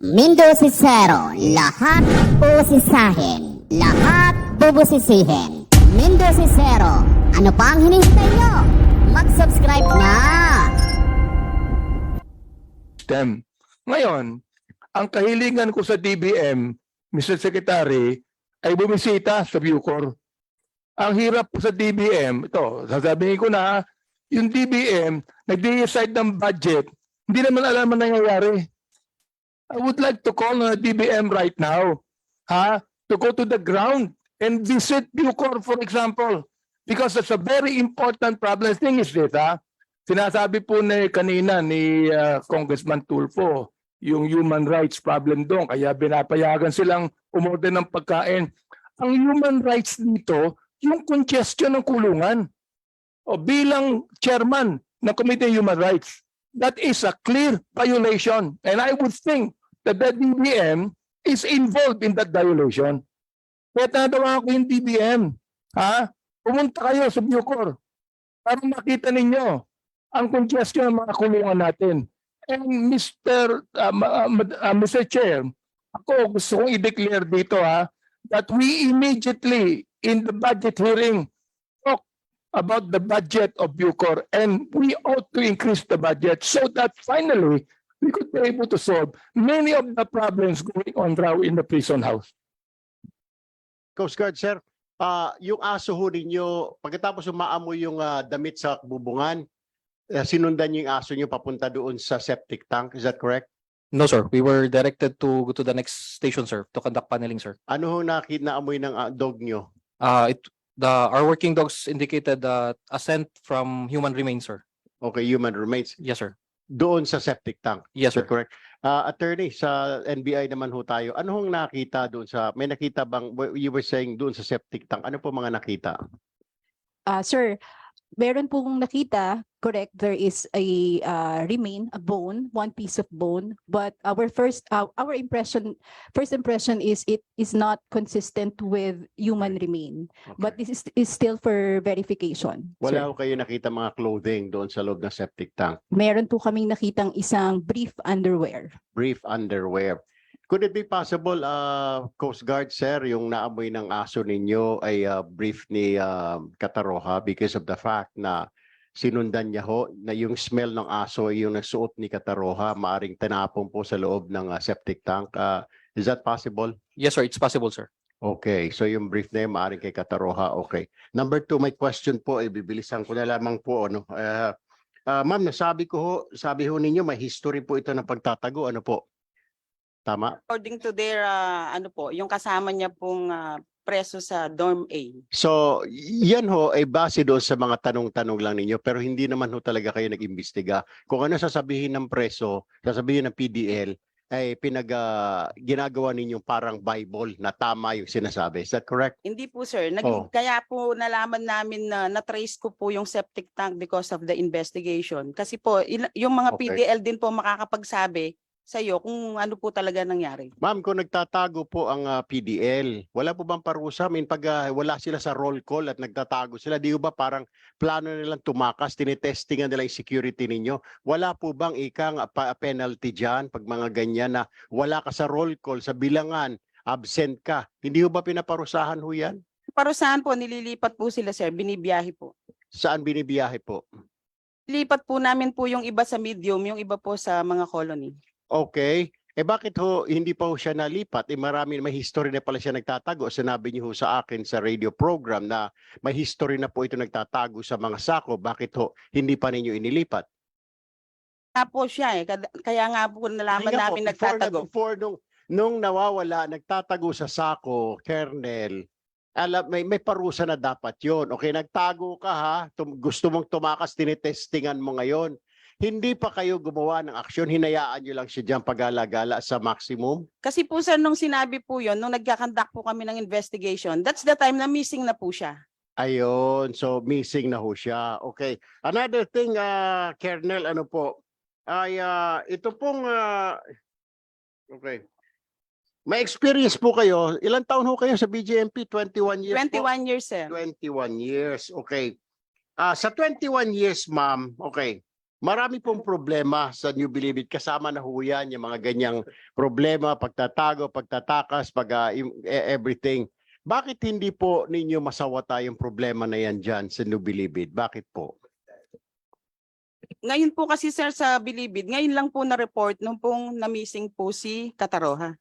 Mindosisero, lahat usisahin, lahat bubusisihin. Mindosisero, ano pa ang hinihintay nyo? Mag-subscribe na! System. Ngayon, ang kahilingan ko sa DBM, Mr. Secretary, ay bumisita sa Bucor. Ang hirap po sa DBM, ito, sasabihin ko na, yung DBM, nag-decide ng budget, hindi naman alam ang nangyayari. I would like to call on the DBM right now, to go to the ground and visit Bucor, for example, because that's a very important problem. Thing is this, sinasabi po kanina ni Congressman Tulfo, yung human rights problem doon, kaya binapayagan silang umorder ng pagkain. Ang human rights dito, yung congestion ng kulungan. O bilang chairman ng Committee on Human Rights, that is a clear violation. And I would think that the DBM is involved in that violation. Kaya tatawa ko yung DBM. Pumunta kayo sa Bucor para makita ninyo ang congestion ng mga kulungan natin. And Mr. Chair, ako gusto kong i-declare dito that we immediately in the budget hearing talk about the budget of Bucor, and we ought to increase the budget so that finally we could be able to solve many of the problems going on now in the prison house. Coast Guard, sir, yung aso ho ninyo, pagkatapos umaamoy yung damit sa bubungan, sinundan niyo yung aso niyo papunta doon sa septic tank. Is that correct? No, sir. We were directed to go to the next station, sir, to conduct paneling, sir. Ano ho naamoy ng dog niyo? Our working dogs indicated a scent from human remains, sir. Okay, human remains. Yes, sir. Doon sa septic tank. Yes, Is sir. that correct? Attorney, sa NBI naman ho tayo. Ano hong nakita doon sa, may nakita bang, you were saying doon sa septic tank, ano po mga nakita? Sir, meron pong nakita, correct, there is a remain, a bone, one piece of bone, but our first impression is it is not consistent with human remain, but Okay. this is still for verification. Wala sir. ho kayo nakita mga clothing doon sa loob ng septic tank. Meron po kaming nakitang isang brief underwear. Brief underwear. Could it be possible, Coast Guard, sir, yung naamoy ng aso ninyo ay brief ni Kataroha because of the fact na sinundan niya ho na yung smell ng aso yung nagsuot ni Kataroha maaring tinapon po sa loob ng septic tank. Is that possible? Yes, sir. It's possible, sir. Okay, so yung brief na yun maaring kay Kataroha. Okay. Number 2, my question po, bibilisan ko na lamang po. Ma'am, sabi ho ninyo may history po ito ng pagtatago. Ano po? Tama? According to their yung kasama niya pong preso sa dorm A. So, yan ho ay base doon sa mga tanong-tanong lang ninyo pero hindi naman ho talaga kayo nag-imbestiga. Kung ano sasabihin ng preso, sasabihin ng PDL, ay ginagawa ninyong parang Bible na tama yung sinasabi. Is that correct? Hindi po sir, Oh. kaya po nalaman namin na na-trace ko po yung septic tank because of the investigation. Kasi po yung mga Okay. PDL din po makakapagsabi sa iyo kung ano po talaga nangyari. Ma'am, kung nagtatago po ang PDL, wala po bang parusa? I mean, pag wala sila sa roll call at nagtatago sila, di ba parang plano nilang tumakas, tinetestingan nila yung security ninyo? Wala po bang ikang penalty dyan pag mga ganyan na wala ka sa roll call, sa bilangan, absent ka? Hindi ba pinaparusahan ho yan? Parusahan po, nililipat po sila sir, binibiyahe po. Saan binibiyahe po? Lipat po namin po yung iba sa medium, yung iba po sa mga colony. Okay. Bakit ho hindi pa ho siya nalipat? May history na pala siya nagtatago. Sinabi niyo ho sa akin sa radio program na may history na po ito nagtatago sa mga sako. Bakit ho hindi pa ninyo inilipat? Nga po siya kaya nga po nalaman Hindi nga po, namin nagtatago. Before nung nawawala, nagtatago sa sako, Colonel, may parusa na dapat yon. Okay, nagtago ka ha, gusto mong tumakas, tinetestingan mo ngayon. Hindi pa kayo gumawa ng aksyon, hinayaan nyo lang siya dyan pag-alagala sa maximum? Kasi po sir, nung sinabi po yon, nung nagkakandak po kami ng investigation, that's the time na missing na po siya. Ayun, so missing na ho siya. Okay. Another thing, Colonel, ano po, ay ito pong, okay. May experience po kayo. Ilang taon ho kayo sa BJMP? 21 years 21 po? years sir. 21 years, okay. Sa 21 years, ma'am, okay. Marami pong problema sa New Bilibid. Kasama na ho yan, yung mga ganyang problema, pagtatago, pagtatakas, everything. Bakit hindi po ninyo masawata yung problema na yan dyan sa New Bilibid? Bakit po? Ngayon po kasi sir sa Bilibid, ngayon lang po na-report nung pong na-missing po si Kataroha.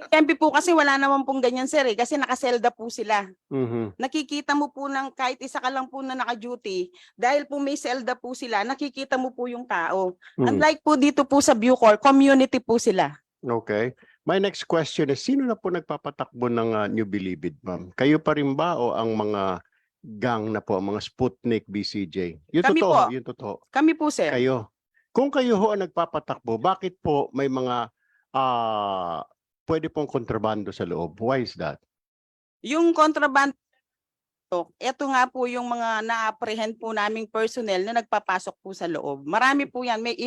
MP po kasi wala naman pong ganyan sir kasi nakaselda po sila. Mhm. Nakikita mo po ng kahit isa ka lang po na naka-duty, dahil po may selda po sila, nakikita mo po yung tao. Mm. Unlike po dito po sa Bucor, community po sila. Okay. My next question is, sino na po nagpapatakbo ng New Bilibid, ma'am? Kayo pa rin ba o ang mga gang na po, ang mga Sputnik, BCJ? Yung Kami totoo, po. yung totoo. Kami po sir. Kayo. Kung kayo ho ang nagpapatakbo, bakit po may mga pwede pong kontrabando sa loob? Why is that? Yung contraband, ito nga po yung mga na-apprehend po naming personnel na nagpapasok po sa loob. Marami po yan. May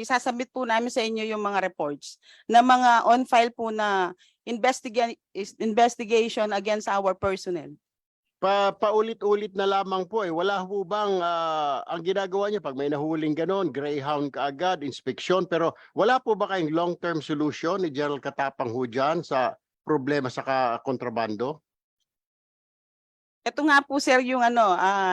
isasabit po namin sa inyo yung mga reports na mga on-file po na investigation against our personnel. Paulit-ulit na lamang po eh. Wala ho bang ang ginagawa niya pag may nahuling ganon, greyhound kaagad, inspeksyon, pero wala po ba kayong long-term solution ni General Katapang ho dyan sa problema sa kontrabando? Ito nga po sir yung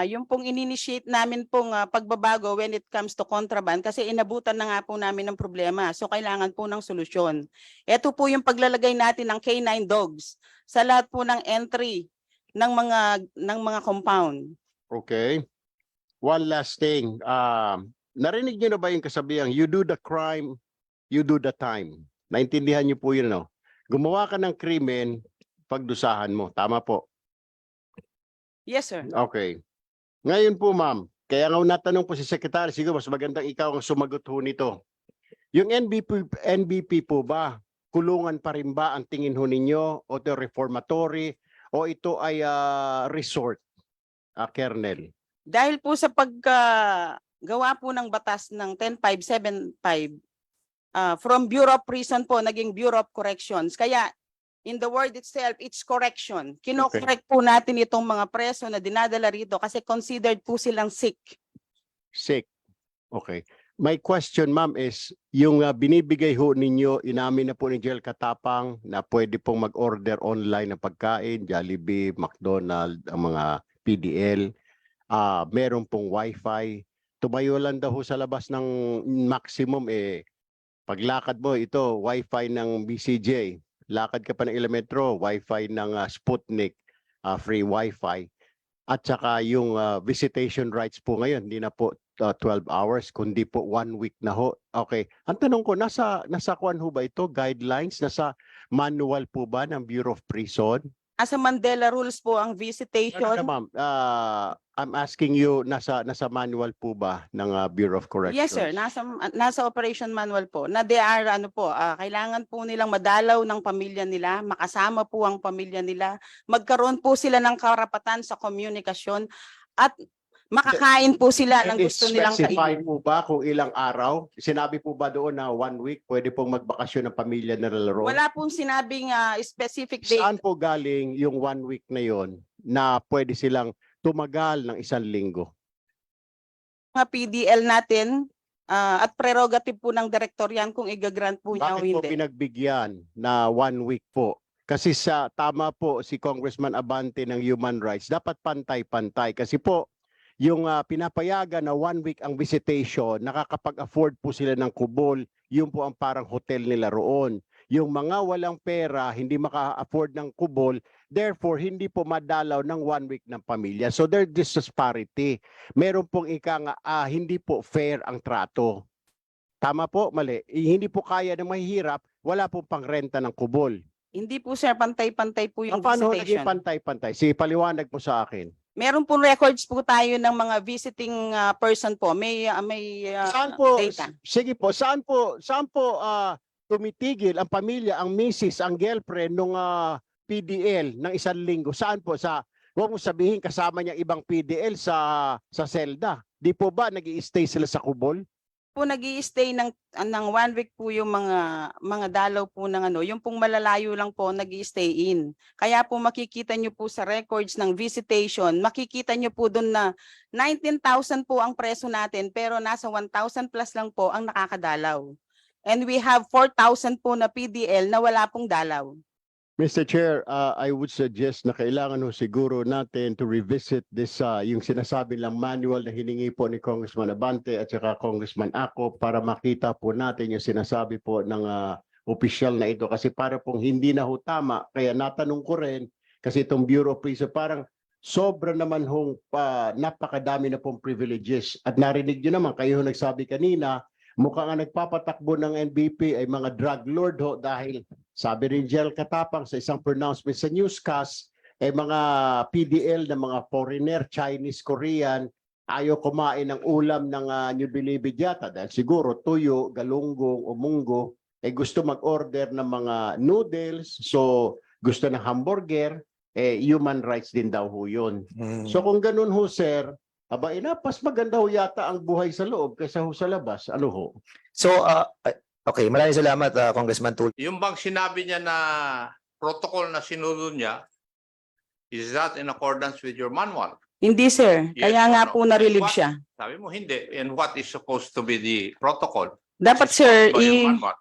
yung pong ininitiate namin pong pagbabago when it comes to contraband kasi inabutan na nga po namin ng problema. So kailangan po ng solusyon. Ito po yung paglalagay natin ng K9 dogs sa lahat po ng entry ng mga compound. Okay. One last thing. Narinig niyo na ba yung kasabihang, you do the crime, you do the time? Naintindihan niyo po yun, no? Gumawa ka ng krimen, pagdusahan mo. Tama po. Yes sir. Okay. Ngayon po, ma'am, kaya nga natanong po si Secretary, siguro mas magandang ikaw ang sumagot ho nito. Yung NBP po ba, kulungan pa rin ba ang tingin ho ninyo o ito reformatory o ito ay resort, Kernel? Dahil po sa paggawa po ng batas ng 10575 from Bureau of Prison po naging Bureau of Corrections. Kaya in the word itself, it's correction. Kino-correct po natin itong mga preso na dinadala rito kasi considered po silang sick. Sick. Okay. My question, ma'am, is yung binibigay ho ninyo, inamin na po ni General Katapang na pwede pong mag-order online ng pagkain, Jollibee, McDonald's, ang mga PDL, meron pong Wi-Fi. Tumayo lang daw ho sa labas ng maximum paglakad mo ito, Wi-Fi ng BCJ. Lakad ka pa ng Elementro, Wi-Fi ng Sputnik, free Wi-Fi. At saka yung visitation rights po ngayon, hindi na po 12 hours, kundi po 1 week na ho. Okay. Ang tanong ko, nasa kuan ho ba ito? Guidelines? Nasa manual po ba ng Bureau of Prison? As a Mandela rules po ang visitation. Ma'am, I'm asking you, nasa manual po ba ng Bureau of Corrections? Yes sir, nasa operation manual po. Na they are kailangan po nilang madalaw ng pamilya nila, makasama po ang pamilya nila, magkaroon po sila ng karapatan sa komunikasyon at makakain po sila ng gusto nilang Specify kainin. po ba kung ilang araw? Sinabi po ba doon na 1 week pwede pong magbakasyon ng pamilya na laro? Wala pong sinabing specific date. Saan po galing yung 1 week na yon na pwede silang tumagal ng 1 linggo? Mga PDL natin at prerogative po ng direktor yan kung i-grant po niya o Bakit po hindi. pinagbigyan na 1 week po? Kasi tama po si Congressman Abante ng Human Rights, dapat pantay-pantay. Kasi po, yung pinapayagan na 1 week ang visitation, nakakapag-afford po sila ng kubol, yun po ang parang hotel nila roon. Yung mga walang pera, hindi maka-afford ng kubol, therefore hindi po madalaw ng 1 week ng pamilya. So there's disparity. Meron pong hindi po fair ang trato. Tama po, mali. Hindi po kaya ng mahihirap, wala pong pangrenta ng kubol. Hindi po sir, pantay-pantay po yung Paano naging visitation. pantay-pantay? Paliwanag po sa akin. Meron po records po tayo ng mga visiting person po. May Saan po, data. sige po, saan po tumitigil ang pamilya, ang misis, ang girlfriend nung PDL ng 1 linggo? Saan po? Huwag mo sabihin kasama niya ibang PDL sa selda. Di po ba nag-i-stay sila sa kubol? po nag-i-stay ng 1 week po yung mga dalaw po ng ano, yung pong malalayo lang po nag-i-stay in. Kaya po makikita nyo po sa records ng visitation, makikita nyo po doon na 19,000 po ang preso natin pero nasa 1,000 plus lang po ang nakakadalaw. And we have 4,000 po na PDL na wala pong dalaw. Mr. Chair, I would suggest na kailangan ho siguro natin to revisit this, yung sinasabi lang manual na hiningi po ni Congressman Abante at saka Congressman Ako para makita po natin yung sinasabi po ng opisyal na ito. Kasi para pong hindi na ho tama, kaya natanong ko rin, kasi itong Bureau of Prisons parang sobra naman hong napakadami na pong privileges. At narinig nyo naman, kayo nagsabi kanina, mukhang ang nagpapatakbo ng NBP ay mga drug lord ho dahil sabi rin Jel Katapang sa isang pronouncement sa newscast, mga PDL na mga foreigner, Chinese, Korean, ayaw kumain ng ulam ng New Bilibid yata dahil siguro tuyo, galunggong o munggo, gusto mag-order ng mga noodles, so gusto ng hamburger, human rights din daw ho yun. So kung ganun ho, sir, mas maganda ho yata ang buhay sa loob kaysa ho sa labas. Ano ho? So, okay, maraming salamat, Congressman Tulfo. Yung bang sinabi niya na protocol na sinunod niya, is that in accordance with your manual? Hindi sir, Yes kaya or nga no? po na-relieve What? siya. Sabi mo hindi. And what is supposed to be the protocol? Dapat Is it sir, by your manual?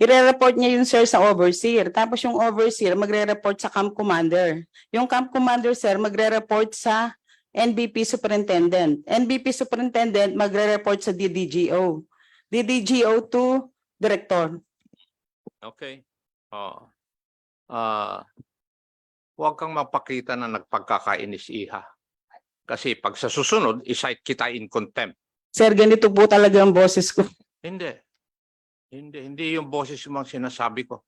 i-report niya yun sir sa overseer. Tapos yung overseer magre-report sa camp commander. Yung camp commander sir magre-report sa NBP superintendent. NBP superintendent magre-report sa DDGO. DDGO to director. Okay. Huwag kang mapakita na nagpagkakainis, iha. Kasi pag sa susunod, isight kita in contempt. Sir, ganito po talaga ang boses ko. Hindi. Hindi yung boses mo ang sinasabi ko.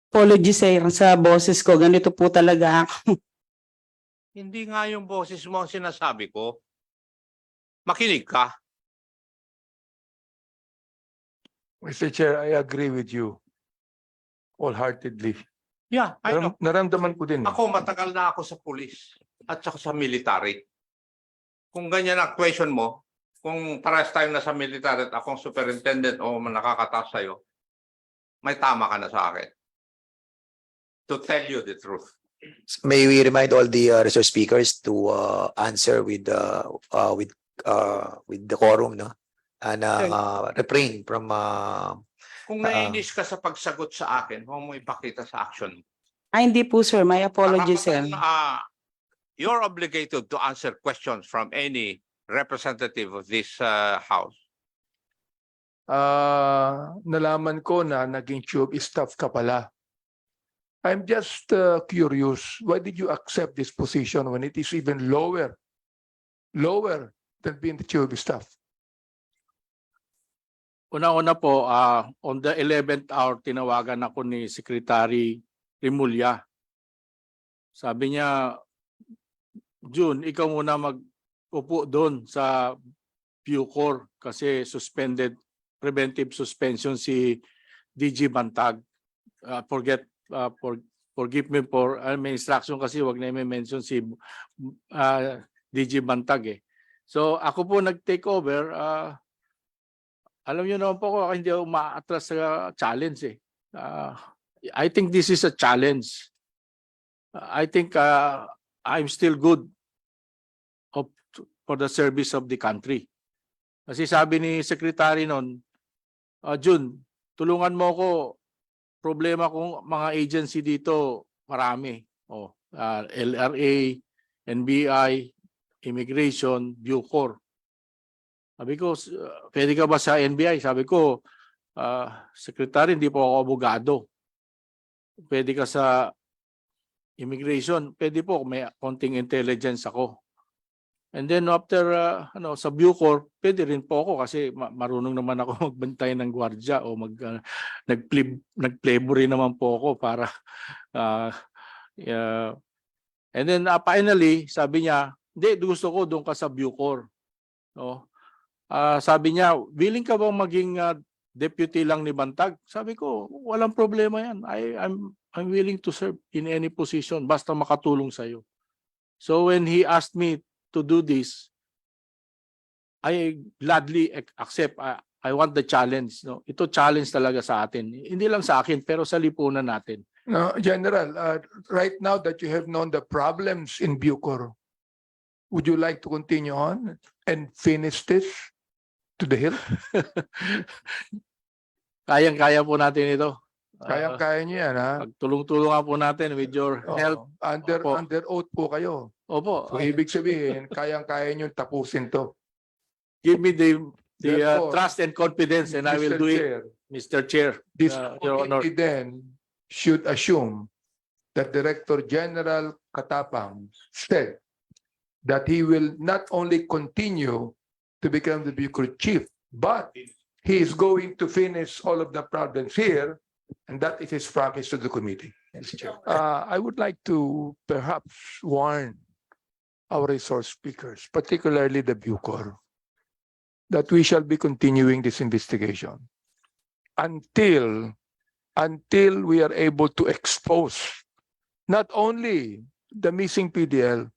Apology sir sa boses ko. Ganito po talaga ako. Hindi nga yung boses mo ang sinasabi ko. Makinig ka. Mr. Chair, I agree with you wholeheartedly. Yeah, I know. Naramdaman ko din. Ako, matagal na ako sa pulis at saka sa military. Kung ganyan ang question mo, kung parehas tayo na sa military at akong superintendent o nakakataas sa'yo, may tama ka na sa akin. To tell you the truth. May we remind all the resource speakers to answer with decorum, no? And refrain from Kung naiinis ka sa pagsagot sa akin, huwag mo ipakita sa action. Hindi po sir, my apology sir. You're obligated to answer questions from any representative of this house. Nalaman ko na naging tube staff ka pala. I'm just curious, why did you accept this position when it is even lower than being the tube staff? Una-una po, on the 11th hour, tinawagan ako ni Secretary Rimulya. Sabi niya, June, ikaw muna mag-upo doon sa Bucor kasi preventive suspension si DG Bantag. Forgive me for may instruction kasi wag na i-mention si DG Bantag eh. So ako po nag-take over. Alam niyo naman po ako hindi ako ma-atras sa challenge eh. I think this is a challenge. I think I'm still good for the service of the country. Kasi sabi ni Secretary noon, June, tulungan mo ako. Problema kung mga agency dito, marami. LRA, NBI, Immigration, Bucor. Sabi ko, pwede ka ba sa NBI? Sabi ko, Secretary, hindi po ako abogado. Pwede ka sa Immigration? Pwede po, may konting intelligence ako. And then after sa Bucor, pwede rin po ako kasi marunong naman ako magbantay ng gwardiya o nag-playboy naman po ako para and then finally, sabi niya, hindi, gusto ko doon ka sa Bucor. No? Sabi niya, willing ka bang maging deputy lang ni Bantag? Sabi ko, walang problema yan. I'm willing to serve in any position basta makatulong sa iyo. So when he asked me to do this, I gladly accept. I want the challenge. No? Ito challenge talaga sa atin. Hindi lang sa akin, pero sa lipunan natin. No, General, right now that you have known the problems in Bucor, would you like to continue on and finish this to the hill? Kayang-kaya po natin ito. Kayang-kaya niyo yan, ha? Pagtulong-tulungan po natin with your Oo. help. Opo. Under oath po kayo. Opo. So, ibig sabihin, kayang-kaya niyo tapusin to. Give me the Therefore, trust and confidence and I will Mr. do it, Chair, Mr. Chair. this Your Honor. committee then should assume that Director General Katapang said that he will not only continue to become the Bucor chief, but he is going to finish all of the problems here, and that is his promise to the committee. I would like to perhaps warn our resource speakers, particularly the Bucor, that we shall be continuing this investigation until we are able to expose not only the missing PDL,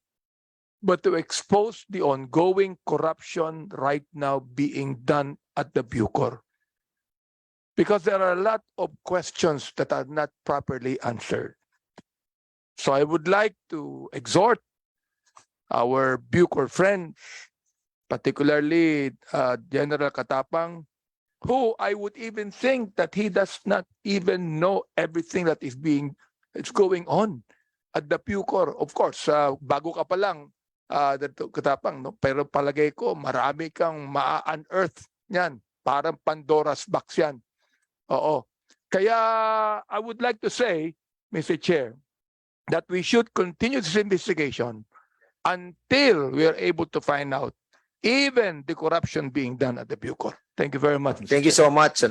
but to expose the ongoing corruption right now being done at the Bucor. Because there are a lot of questions that are not properly answered. So I would like to exhort our Bucor friends, particularly General Katapang, who I would even think that he does not even know everything that is going on at the Bucor. Of course, bago ka pa lang, Katapang, no? Pero palagay ko, marami kang ma-unearth yan. Parang Pandora's box yan. Oo. Kaya I would like to say, Mr. Chair, that we should continue this investigation until we are able to find out even the corruption being done at the Bucor. Thank you very much. Mr. Thank you Chair. so much.